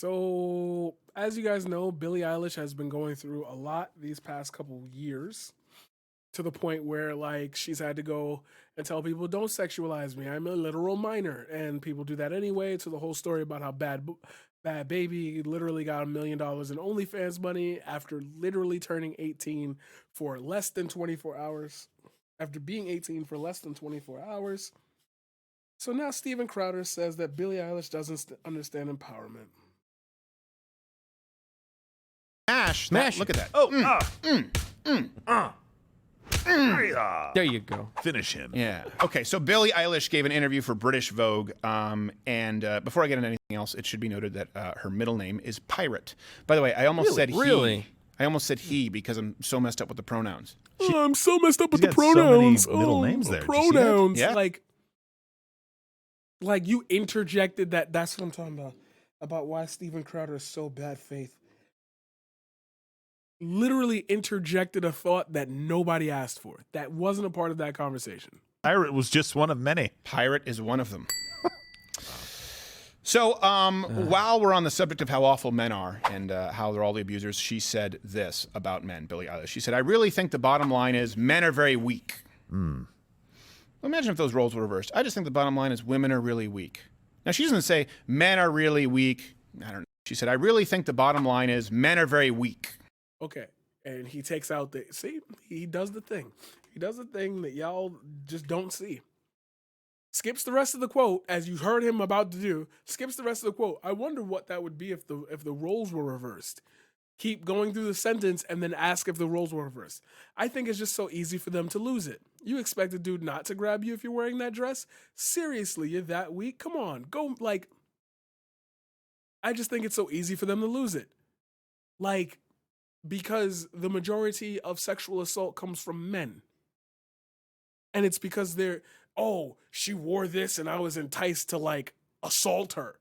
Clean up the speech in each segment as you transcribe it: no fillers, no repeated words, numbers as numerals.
So, as you guys know, Billie Eilish has been going through a lot these past couple years to the point where, like, she's had to go and tell people, don't sexualize me. I'm a literal minor. And people do that anyway. To the whole story about how Bad Baby literally got $1 million in OnlyFans money after literally turning 18 for less than 24 hours. After being 18 for less than 24 hours. So now Steven Crowder says that Billie Eilish doesn't understand empowerment. Smash. Look at that. There you go. Finish him. Yeah. Okay, so Billie Eilish gave an interview for British Vogue, and before I get into anything else, it should be noted that her middle name is Pirate. By the way, I almost said he. Really? I almost said he because I'm so messed up with the pronouns. I'm so messed up with the got so pronouns. many middle names there. Did you see that? Pronouns. Yeah. Like you interjected that. That's what I'm talking about. About why Steven Crowder is so bad faith. Literally interjected a thought that nobody asked for. That wasn't a part of that conversation. Pirate was just one of many. Pirate is one of them. So while we're on the subject of how awful men are and how they're all the abusers, she said this about men, Billie Eilish. She said, I really think the bottom line is men are very weak. Well, imagine if those roles were reversed. I just think the bottom line is women are really weak. Now, she doesn't say men are really weak. I don't know. She said, I really think the bottom line is men are very weak. Okay. And he takes out the, see, he does the thing. He does the thing that y'all just don't see. Skips the rest of the quote, as you heard him about to do, skips the rest of the quote. I wonder what that would be if the roles were reversed. Keep going through the sentence and then ask if the roles were reversed. I think it's just so easy for them to lose it. You expect a dude not to grab you if you're wearing that dress? Seriously, you're that weak? Come on, go, like, I just think it's so easy for them to lose it. Like, because the majority of sexual assault comes from men. And it's because she wore this and I was enticed to, like, assault her.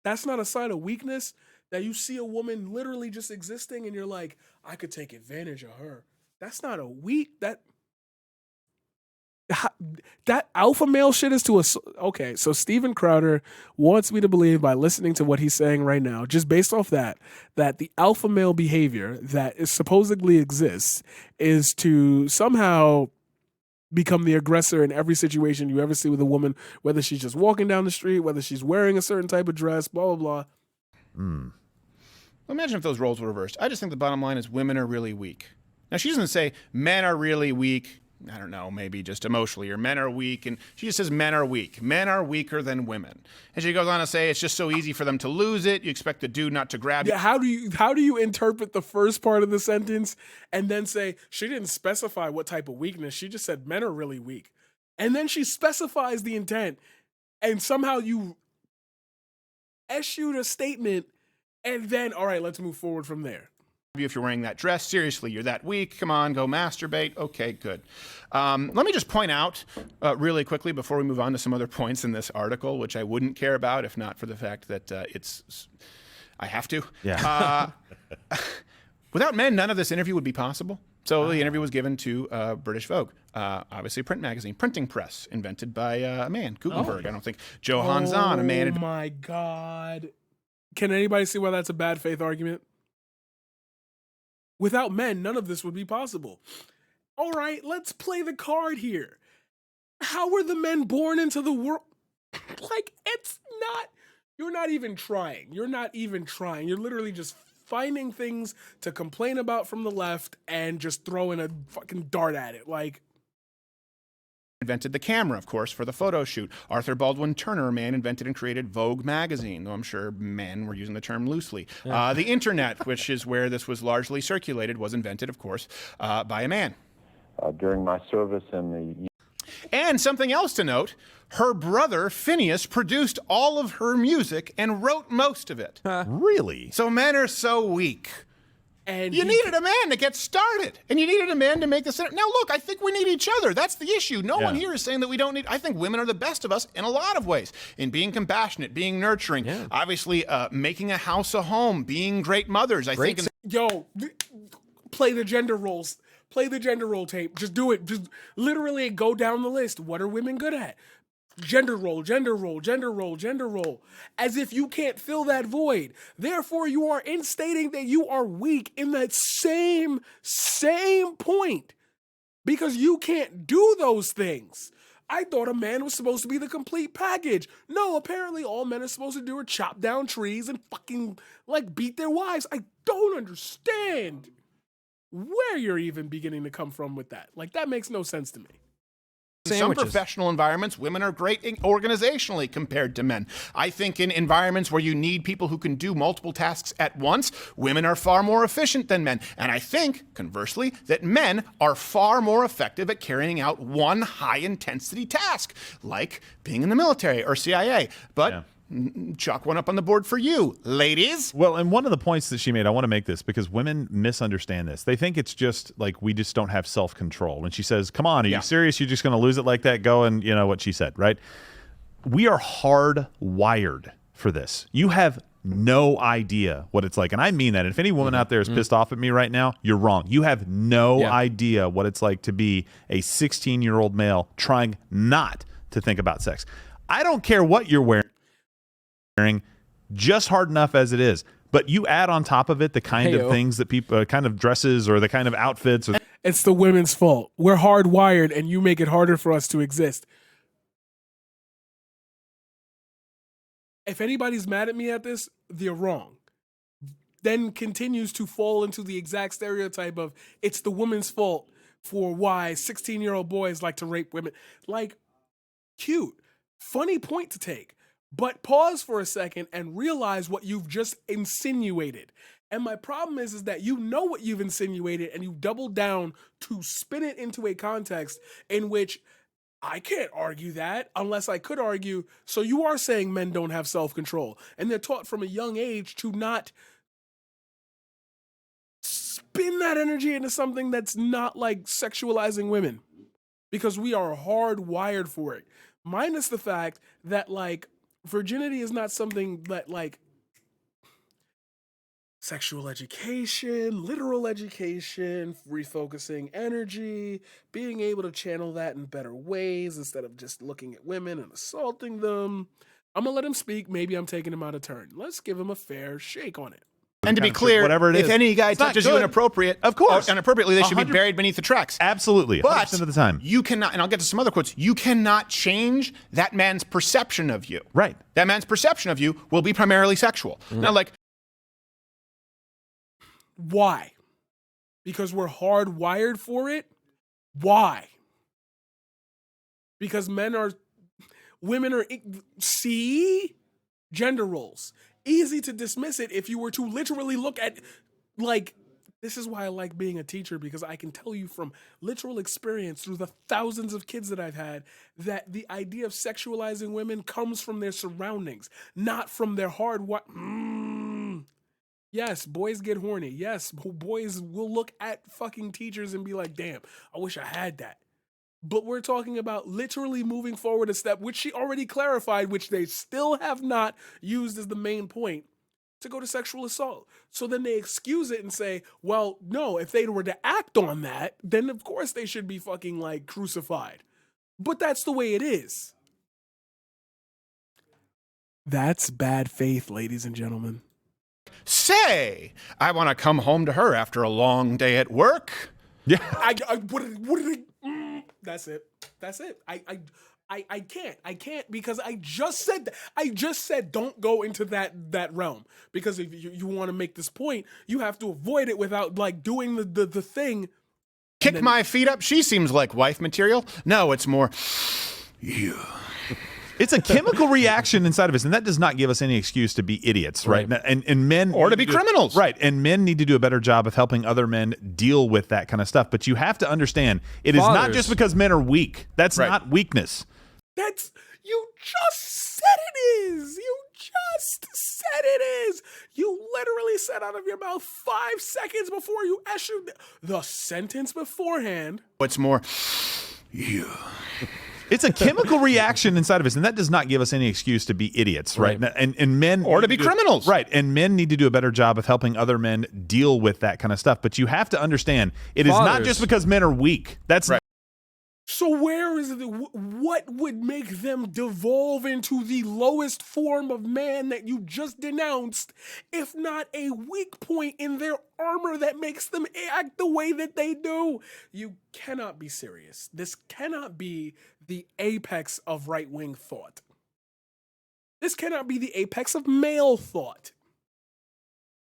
That's not a sign of weakness. That you see a woman literally just existing and you're like, I could take advantage of her. That's not a weak, that alpha male shit is to us. Okay, so Steven Crowder wants me to believe by listening to what he's saying right now, just based off that the alpha male behavior that is supposedly exists is to somehow become the aggressor in every situation you ever see with a woman, whether she's just walking down the street, whether she's wearing a certain type of dress, blah, blah, blah. Imagine if those roles were reversed. I just think the bottom line is women are really weak. Now, she doesn't say men are really weak. I don't know, maybe just emotionally, or men are weak. And she just says men are weak. Men are weaker than women. And she goes on to say it's just so easy for them to lose it. You expect the dude not to grab you. Yeah, how do you interpret the first part of the sentence and then say she didn't specify what type of weakness? She just said men are really weak. And then she specifies the intent. And somehow you issued a statement and then, all right, let's move forward from there. If you're wearing that dress, seriously, you're that weak. Come on, go masturbate. Okay, good. Let me just point out really quickly before we move on to some other points in this article, which I wouldn't care about if not for the fact that I have to. Yeah. Without men, none of this interview would be possible. So the interview was given to British Vogue, obviously a print magazine, printing press, invented by a man, Gutenberg. I don't think Johann Zahn, a man. Oh my God. Can anybody see why that's a bad faith argument? Without men, none of this would be possible. All right, let's play the card here. How were the men born into the world? Like, it's not, you're not even trying. You're not even trying. You're literally just finding things to complain about from the left and just throwing a fucking dart at it. Like, invented the camera, of course, for the photo shoot. Arthur Baldwin Turner, a man, invented and created Vogue magazine, though I'm sure men were using the term loosely. The internet, which is where this was largely circulated, was invented, of course, by a man. During my service in the... And something else to note, her brother, Phineas, produced all of her music and wrote most of it. Really? So men are so weak. and you needed a man to get started, and you needed a man to make the center. Now, look, I think we need each other. That's the issue. No one here is saying that we don't need. I think women are the best of us in a lot of ways, in being compassionate, being nurturing, obviously making a house a home, being great mothers. I think. Yo, play the gender roles. Play the gender role tape. Just do it. Just literally go down the list. What are women good at? gender role, gender role, gender role, gender role, as if you can't fill that void. Therefore, you are instating that you are weak in that same point because you can't do those things. I thought a man was supposed to be the complete package. No, apparently all men are supposed to do are chop down trees and fucking like beat their wives. I don't understand where you're even beginning to come from with that. Like, that makes no sense to me. In some Sandwiches. professional environments, women are great organizationally compared to men. I think in environments where you need people who can do multiple tasks at once, women are far more efficient than men. And I think, conversely, that men are far more effective at carrying out one high-intensity task, like being in the military or CIA. But chalk one up on the board for you, ladies. Well, and one of the points that she made, I want to make this because women misunderstand this. They think it's just like we just don't have self-control. When she says, come on, are you serious? You're just going to lose it like that? Go and, you know, what she said, right? We are hardwired for this. You have no idea what it's like. And I mean that. If any woman out there is pissed off at me right now, you're wrong. You have no idea what it's like to be a 16-year-old male trying not to think about sex. I don't care what you're wearing. Just hard enough as it is, but you add on top of it the kind of things that people kind of dresses or the kind of outfits. It's the women's fault. We're hardwired and you make it harder for us to exist. If anybody's mad at me at this, they're wrong. Then continues to fall into the exact stereotype of it's the woman's fault for why 16-year-old boys like to rape women. Like, cute, funny point to take. But pause for a second and realize what you've just insinuated. And my problem is that you know what you've insinuated and you double down to spin it into a context in which I can't argue that unless I could argue. So you are saying men don't have self-control. And they're taught from a young age to not spin that energy into something that's not like sexualizing women. Because we are hardwired for it. Minus the fact that like, virginity is not something that like sexual education, literal education, refocusing energy, being able to channel that in better ways instead of just looking at women and assaulting them. I'm going to let him speak. Maybe I'm taking him out of turn. Let's give him a fair shake on it. And to be clear, whatever it if is, any guy it's not touches you good. inappropriately, they should be buried beneath the tracks. Absolutely, 100% of the time. You cannot, and I'll get to some other quotes, you cannot change that man's perception of you. Right. That man's perception of you will be primarily sexual. Now, like, why? Because we're hardwired for it? Why? Because women are, see? Gender roles. Easy to dismiss it if you were to literally look at, like, this is why I like being a teacher, because I can tell you from literal experience through the thousands of kids that I've had that the idea of sexualizing women comes from their surroundings, not from their Yes, boys get horny. Yes, boys will look at fucking teachers and be like, damn, I wish I had that. But we're talking about literally moving forward a step, which she already clarified, which they still have not used as the main point, to go to sexual assault. So then they excuse it and say, well, no, if they were to act on that, then of course they should be fucking like crucified. But that's the way it is. That's bad faith, ladies and gentlemen. say, I want to come home to her after a long day at work. Yeah. That's it. I can't because I just said that. I just said don't go into that realm, because if you want to make this point, you have to avoid it without like doing the thing. Kick my feet up. She seems like wife material. No, it's more you. It's a chemical reaction inside of us, and that does not give us any excuse to be idiots, right? And men or to be criminals, right? And men need to do a better job of helping other men deal with that kind of stuff. But you have to understand, it is not just because men are weak. That's not weakness. That's you just said it is. You just said it is. You literally said out of your mouth 5 seconds before you issued the sentence beforehand. What's more, you. It's a chemical reaction inside of us, and that does not give us any excuse to be idiots, right? And men or to be criminals, right? And men need to do a better job of helping other men deal with that kind of stuff. But you have to understand, it is not just because men are weak. That's So where is what would make them devolve into the lowest form of man that you just denounced, if not a weak point in their armor that makes them act the way that they do? You cannot be serious. This cannot be the apex of right-wing thought. This cannot be the apex of male thought.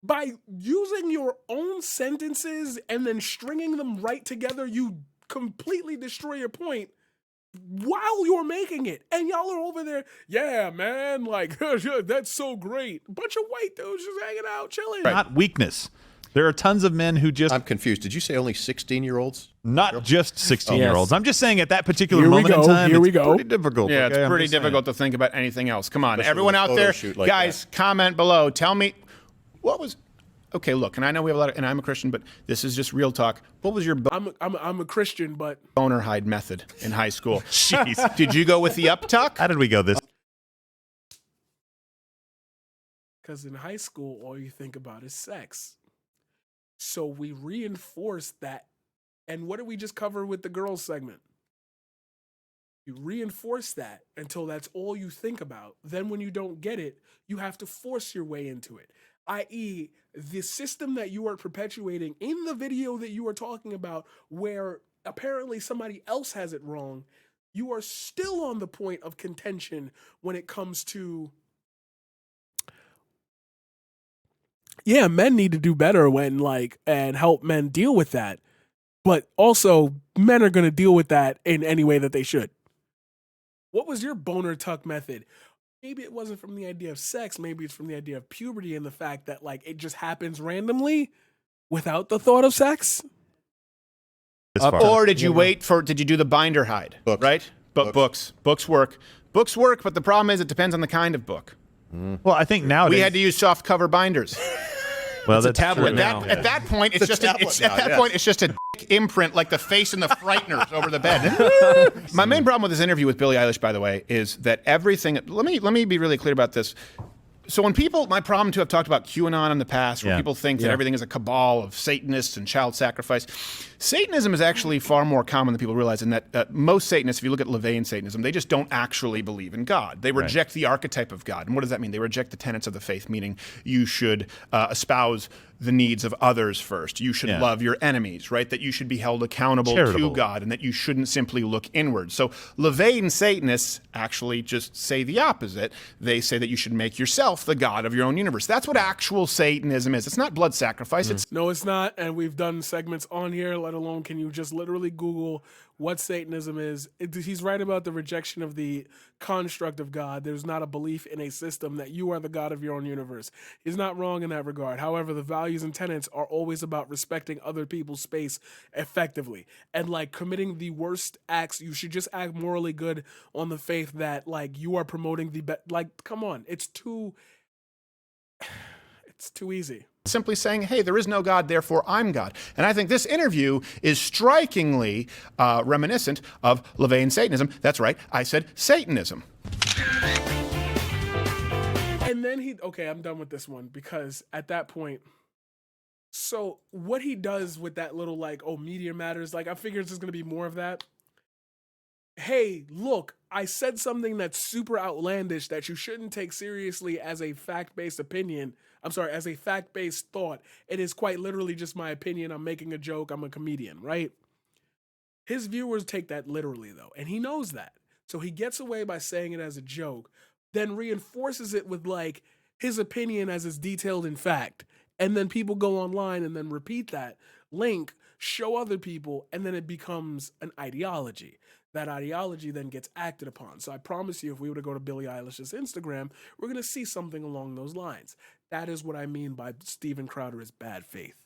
By using your own sentences and then stringing them right together, you completely destroy your point while you're making it. And y'all are over there, yeah, man, like, that's so great. Bunch of white dudes just hanging out, chilling. Not weakness. There are tons of men who just... I'm confused. Did you say only 16-year-olds? Not just 16-year-olds. Yes. I'm just saying at that particular Here we moment go, in time, here we it's go. pretty difficult. Yeah, okay? it's I'm pretty just saying. difficult to think about anything else. Come on, Especially everyone with a out photo there, shoot like guys, comment below. Tell me, what was... Okay, look, and I know we have a lot of... And I'm a Christian, but this is just real talk. What was your I'm a Christian, but boner hide method in high school? Jeez. Did you go with the uptuck? How did we go this? because in high school, all you think about is sex. So we reinforce that. And what did we just cover with the girls segment? You reinforce that until that's all you think about. Then when you don't get it, you have to force your way into it. I.e., the system that you are perpetuating in the video that you are talking about, where apparently somebody else has it wrong, you are still on the point of contention when it comes to, yeah, men need to do better when, like, and help men deal with that. But also, men are going to deal with that in any way that they should. What was your boner tuck method? Maybe it wasn't from the idea of sex. Maybe it's from the idea of puberty and the fact that, like, it just happens randomly without the thought of sex. This far. Or did you wait for, did you do the binder hide? Books. Right? But books work. Books work, but the problem is it depends on the kind of book. Well, I think nowadays We had to use soft cover binders. well, It's a that's tablet true. now. At that point, it's just tablet now, at that yes. point it's just a dick imprint like the face in the Frighteners over the bed. My main problem with this interview with Billie Eilish, by the way, is that everything. Let me be really clear about this. So when people, my problem too, I've talked about QAnon in the past, where Yeah. people think that everything is a cabal of Satanists and child sacrifice. Satanism is actually far more common than people realize, in that most Satanists, if you look at LaVeyan Satanism, they just don't actually believe in God. They reject the archetype of God. And what does that mean? They reject the tenets of the faith, meaning you should espouse the needs of others first. You should love your enemies, right? That you should be held accountable Charitable. to God, and that you shouldn't simply look inward. So LaVeyan Satanists actually just say the opposite. They say that you should make yourself the God of your own universe. That's what actual Satanism is. It's not blood sacrifice. It's No, it's not. And we've done segments on here, let alone can you just literally Google what Satanism is. He's right about the rejection of the construct of God. There's not a belief in a system that you are the God of your own universe. He's not wrong in that regard. However, the values and tenets are always about respecting other people's space effectively. And like committing the worst acts, you should just act morally good on the faith that like you are promoting the like, come on, it's too easy. simply saying, hey, there is no God, therefore I'm God. And I think this interview is strikingly reminiscent of LaVeyan Satanism. That's right, I said Satanism. And then okay, I'm done with this one because at that point, so what he does with that little like, oh, media matters, like I figured there's going to be more of that. Hey, look, I said something that's super outlandish that you shouldn't take seriously as a fact-based opinion. I'm sorry, as a fact-based thought. It is quite literally just my opinion. I'm making a joke. I'm a comedian, right? His viewers take that literally, though, and he knows that. So he gets away by saying it as a joke, then reinforces it with, like, his opinion as it's detailed in fact. And then people go online and then repeat that link, show other people, and then it becomes an ideology. That ideology then gets acted upon. So I promise you, if we were to go to Billie Eilish's Instagram, we're going to see something along those lines. That is what I mean by Steven Crowder is bad faith.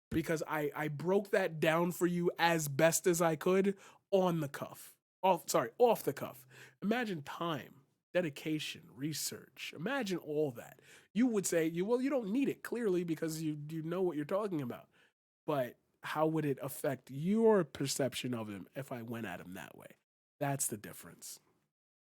Because I broke that down for you as best as I could on the cuff. Off the cuff. Imagine time, dedication, research. Imagine all that. You would say, well, you don't need it, clearly, because you know what you're talking about. But how would it affect your perception of him if I went at him that way? That's the difference.